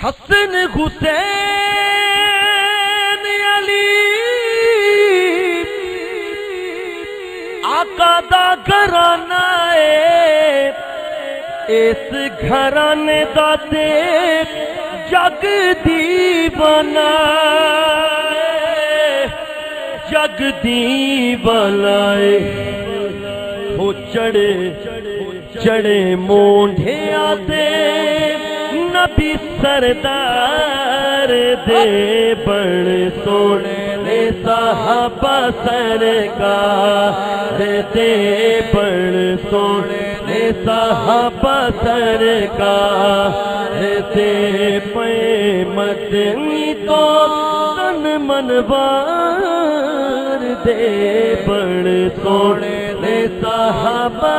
حسن حسین علی آقا دا گھرانہ ہے، اس گھرانے دا دیکھ جگ دیوانہ ہے، جگ دیوانہ ہے۔ وہ چڑے مونڈے آتے نبی سردار دے، بڑے سونے صحابہ سرکار دے، بڑے سونے صحابہ سرکار دے، پے مدنی تو تن منوار دے، بڑے سونے صحابہ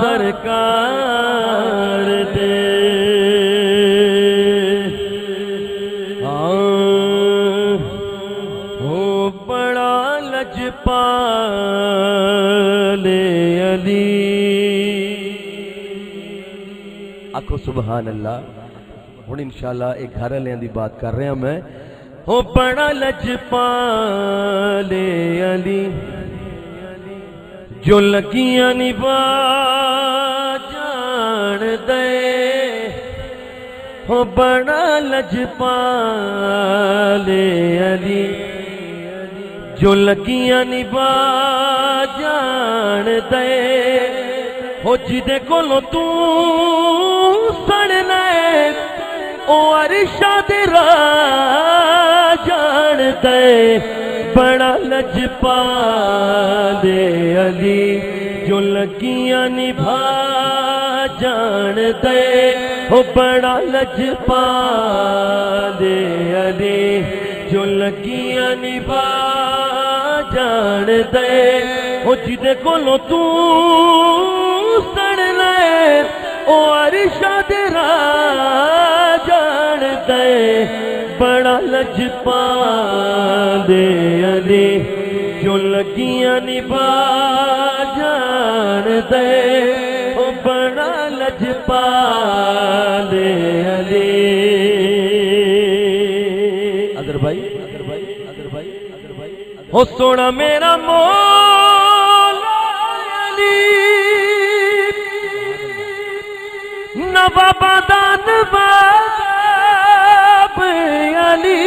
سرکار دے۔ ہو بڑا لجپال علی، آکھو سبحان اللہ۔ ہن انشاءاللہ ایک گھر والوں دی بات کر رہا میں۔ ہو بڑا لجپال علی، جو لگیاں نبھا جان دے، ہو بڑا لجپال علی، جو لگیاں نبھا جان دے، ہو جدے کولوں تو سڑ لے او عرشاں دے راہ جان دے، بڑا لجپال علی، جو لگیاں نبھا جان دے، ہو بڑا لجپال علی، جو لگیاں نبھا جان دے، ہو جدے کولوں تو سڑ لے او عرشاں دے راہ جان دے، بڑا لجپال علی، جو لگیاں نبھا جان دے، او بڑا لجپال علی۔ ادر بھائی ہو سونا میرا مولا علی، نواب دا نواب علی،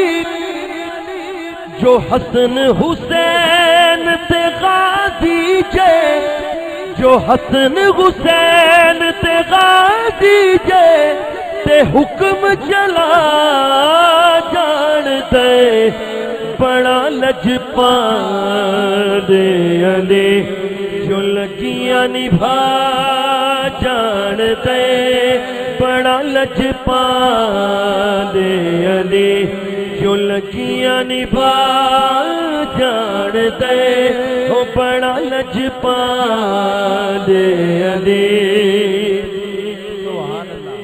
جو حسن حسین تے غازی جے، جو حسن حسین تے غازی جے، تے حکم چلا جان دے، بڑا لجپال علی، جو لگیاں نبھا جان دے، بڑا لجپال علی، جو لگیاں نبھا جان دے، وہ بڑا لجپال علی۔